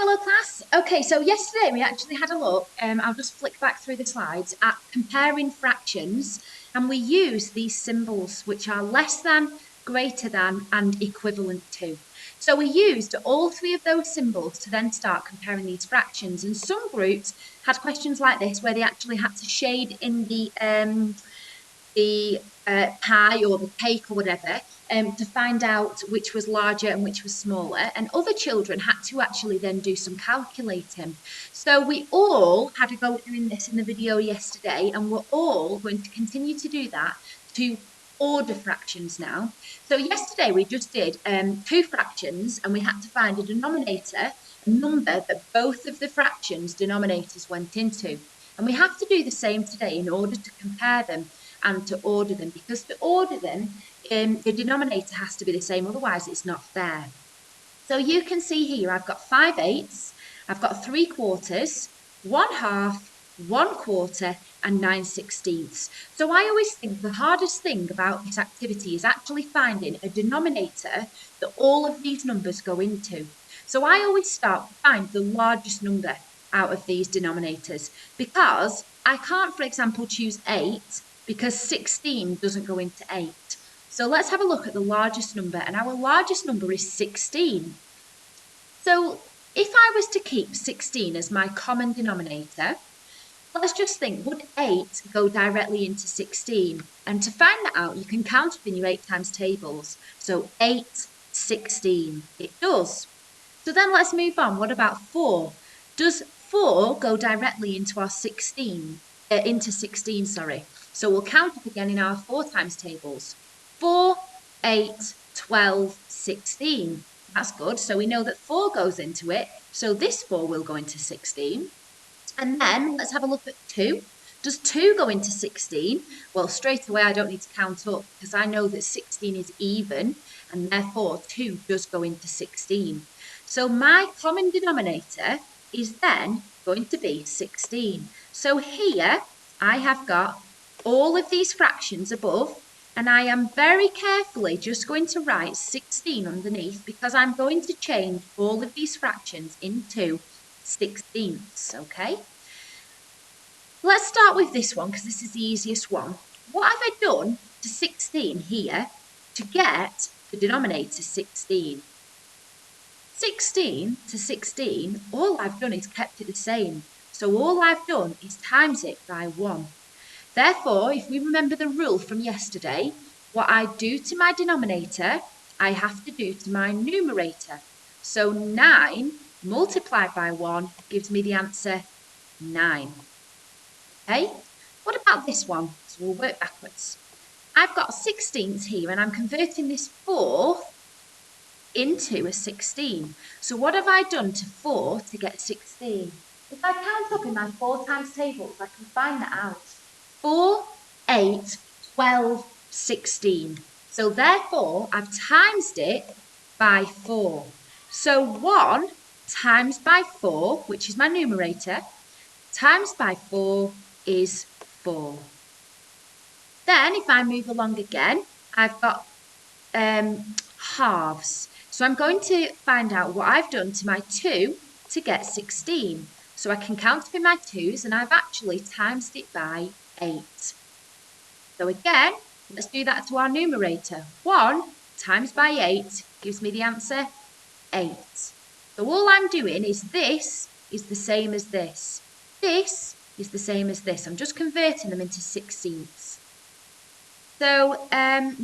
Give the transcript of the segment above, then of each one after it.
Willow class. Okay, so yesterday we actually had a look, I'll just flick back through the slides, at comparing fractions, and we used these symbols which are less than, greater than, and equivalent to. So we used all three of those symbols to then start comparing these fractions, and some groups had questions like this where they actually had to shade in the pie or the cake or whatever to find out which was larger and which was smaller, and other children had to actually then do some calculating. So we all had a go at doing this in the video yesterday, and we're all going to continue to do that to order fractions now. So yesterday we just did two fractions, and we had to find a denominator, a number that both of the fractions denominators went into. And we have to do the same today in order to compare them and to order them, because to order them, the denominator has to be the same, otherwise it's not fair. So you can see here I've got 5/8, I've got 3/4, 1/2, 1/4, and 9/16. So I always think the hardest thing about this activity is actually finding a denominator that all of these numbers go into. So I always start to find the largest number out of these denominators, because I can't, for example, choose 8 because 16 doesn't go into 8. So let's have a look at the largest number, and our largest number is 16. So if I was to keep 16 as my common denominator, let's just think, would 8 go directly into 16? And to find that out, you can count up in your 8 times tables. So 8, 16, it does. So then let's move on. What about 4? Does 4 go directly into our 16? Into 16, sorry. So we'll count up again in our 4 times tables. 4, 8, 12, 16. That's good. So we know that 4 goes into it. So this 4 will go into 16. And then let's have a look at 2. Does 2 go into 16? Well, straight away I don't need to count up, because I know that 16 is even, and therefore 2 does go into 16. So my common denominator is then going to be 16. So here I have got all of these fractions above, and I am very carefully just going to write 16 underneath, because I'm going to change all of these fractions into 16ths, okay? Let's start with this one, because this is the easiest one. What have I done to 16 here to get the denominator 16? 16 to 16, all I've done is kept it the same. So all I've done is times it by 1. Therefore, if we remember the rule from yesterday, what I do to my denominator, I have to do to my numerator. So 9 multiplied by 1 gives me the answer 9. Okay, what about this one? So we'll work backwards. I've got 16ths here, and I'm converting this 4 into a 16. So what have I done to 4 to get 16? If I count up in my 4 times tables, I can find that out. 4, 8, 12, 16. So therefore, I've timesed it by 4. So 1 times by 4, which is my numerator, times by 4 is 4. Then if I move along again, I've got halves. So I'm going to find out what I've done to my 2 to get 16. So I can count up in my 2's, and I've actually timesed it by 8. So again, let's do that to our numerator. 1 times by 8 gives me the answer 8. So all I'm doing is this is the same as this. This is the same as this. I'm just converting them into 16ths. So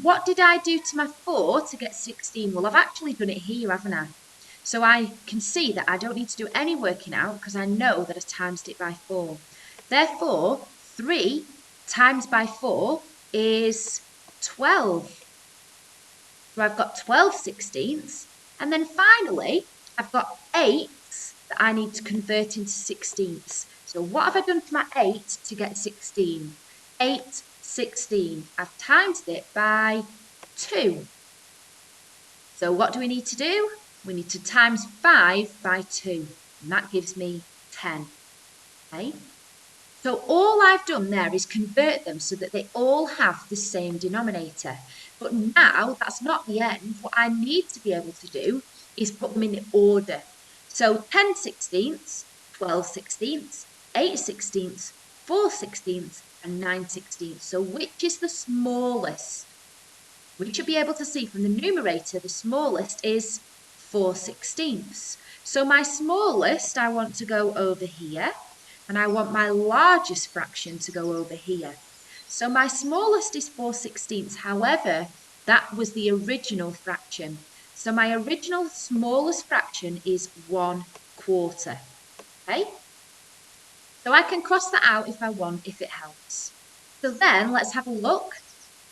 what did I do to my 4 to get 16? Well, I've actually done it here, haven't I? So I can see that I don't need to do any working out, because I know that I timesed it by 4. Therefore, 3 times by 4 is 12. So I've got 12 16ths. And then finally, I've got 8s that I need to convert into 16ths. So what have I done to my 8 to get 16? 8, 16. I've timesed it by 2. So what do we need to do? We need to times 5 by 2. And that gives me 10. Okay? So all I've done there is convert them so that they all have the same denominator. But now that's not the end. What I need to be able to do is put them in order. So 10 sixteenths, 12 sixteenths, 8 sixteenths, 4 sixteenths, and 9 sixteenths. So which is the smallest? We should be able to see from the numerator, the smallest is 4 sixteenths. So my smallest, I want to go over here, and I want my largest fraction to go over here. So my smallest is 4 sixteenths. However, that was the original fraction. So my original smallest fraction is 1/4. Okay? So I can cross that out if I want, if it helps. So then let's have a look.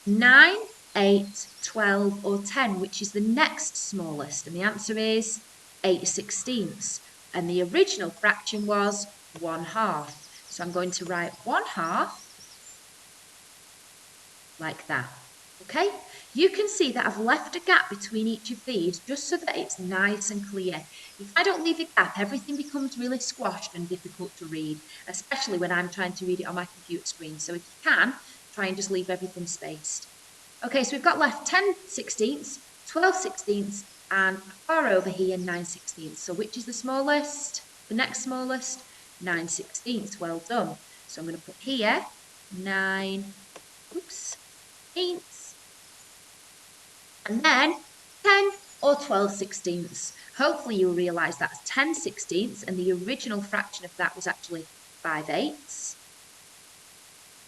9, 8, 12, or 10, which is the next smallest? And the answer is 8 sixteenths. And the original fraction was 1/2. So I'm going to write 1/2 like that. Okay, you can see that I've left a gap between each of these just so that it's nice and clear. If I don't leave a gap, everything becomes really squashed and difficult to read, especially when I'm trying to read it on my computer screen. So if you can, try and just leave everything spaced. Okay, so we've got left 10 sixteenths, 12 sixteenths, and far over here, 9 sixteenths. So which is the smallest? The next smallest? 9 sixteenths. Well done. So I'm going to put here 9 sixteenths. And then 10 or 12 sixteenths. Hopefully you'll realise that's 10 sixteenths, and the original fraction of that was actually 5/8.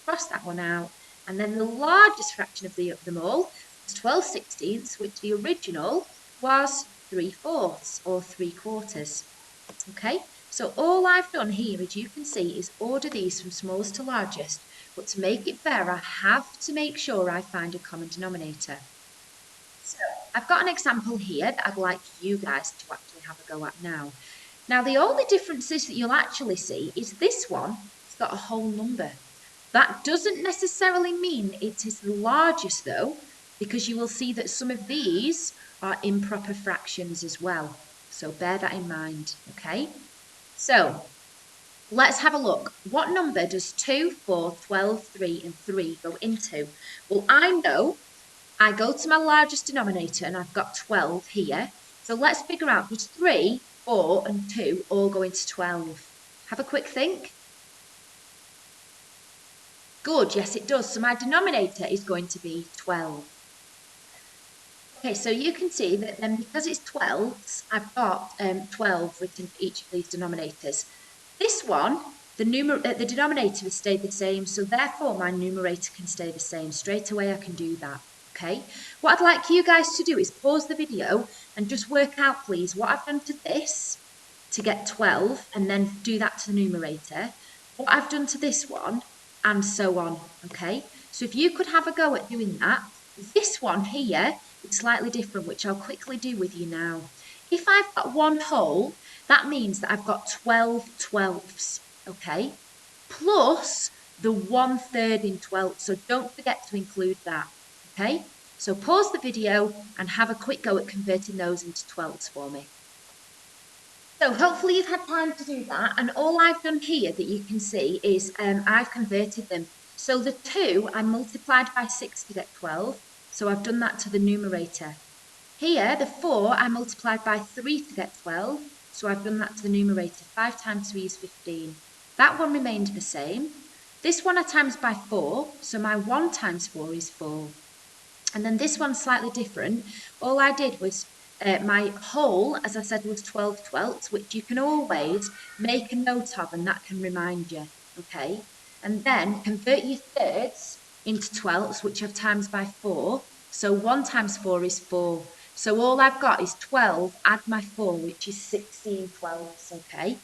Cross that one out. And then the largest fraction of them all was 12 sixteenths, which the original was 3/4 or 3/4. Okay, so all I've done here, as you can see, is order these from smallest to largest. But to make it fair, I have to make sure I find a common denominator. So I've got an example here that I'd like you guys to actually have a go at now. Now, the only differences that you'll actually see is this one has got a whole number. That doesn't necessarily mean it is the largest though, because you will see that some of these are improper fractions as well. So bear that in mind, okay? So let's have a look. What number does 2, 4, 12, 3 and 3 go into? Well, I know I go to my largest denominator and I've got 12 here. So let's figure out, does 3, 4 and 2 all go into 12? Have a quick think. Good, yes it does. So my denominator is going to be 12. Okay, so you can see that then because it's 12s, I've got 12 written for each of these denominators. This one, the denominator has stayed the same, so therefore my numerator can stay the same. Straight away I can do that, okay? What I'd like you guys to do is pause the video and just work out, please, what I've done to this to get 12 and then do that to the numerator, what I've done to this one, and so on, okay? So if you could have a go at doing that. This one here is slightly different, which I'll quickly do with you now. If I've got one whole, that means that I've got 12 twelfths, okay? Plus the 1/3 in twelfths, so don't forget to include that, okay? So pause the video and have a quick go at converting those into twelfths for me. So hopefully you've had time to do that, and all I've done here that you can see is I've converted them. So the 2 I multiplied by 6 to get 12, so I've done that to the numerator. Here, the 4 I multiplied by 3 to get 12, so I've done that to the numerator. 5 times 3 is 15. That one remained the same. This one I times by 4, so my 1 times 4 is 4. And then this one's slightly different. All I did was my whole, as I said, was 12 twelfths, which you can always make a note of, and that can remind you, okay? And then convert your thirds into twelfths, which I've times by 4. So 1 times 4 is 4. So all I've got is 12, add my 4, which is 16 twelfths, okay?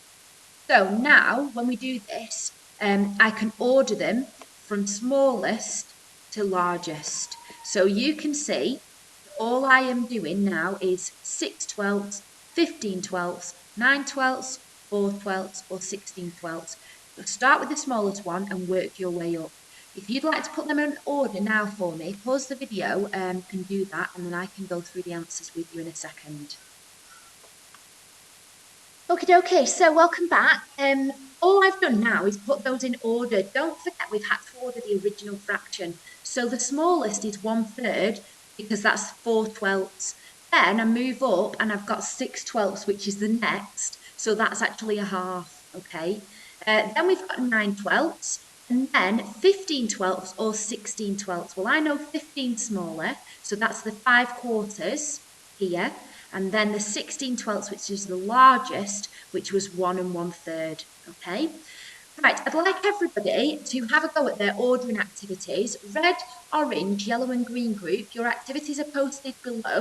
So now, when we do this, I can order them from smallest to largest. So you can see all I am doing now is 6 twelfths, 15 twelfths, 9 twelfths, 4 twelfths, or 16 twelfths. So start with the smallest one and work your way up. If you'd like to put them in order now for me, pause the video and do that, and then I can go through the answers with you in a second. Okay, so welcome back. All I've done now is put those in order. Don't forget we've had to order the original fraction. So the smallest is 1/3, because that's 4 twelfths. Then I move up and I've got 6 twelfths, which is the next. So that's actually a half, okay? Then we've got 9/12, and then 15/12 or 16/12. Well, I know 15 smaller, so that's the 5/4 here. And then the 16/12, which is the largest, which was 1 1/3, okay? Right, I'd like everybody to have a go at their ordering activities. Red, orange, yellow and green group, your activities are posted below,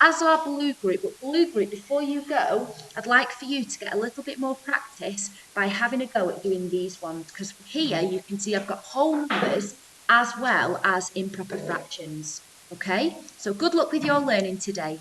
as are blue group. But blue group, before you go, I'd like for you to get a little bit more practice by having a go at doing these ones, because here you can see I've got whole numbers as well as improper fractions. Okay, so good luck with your learning today.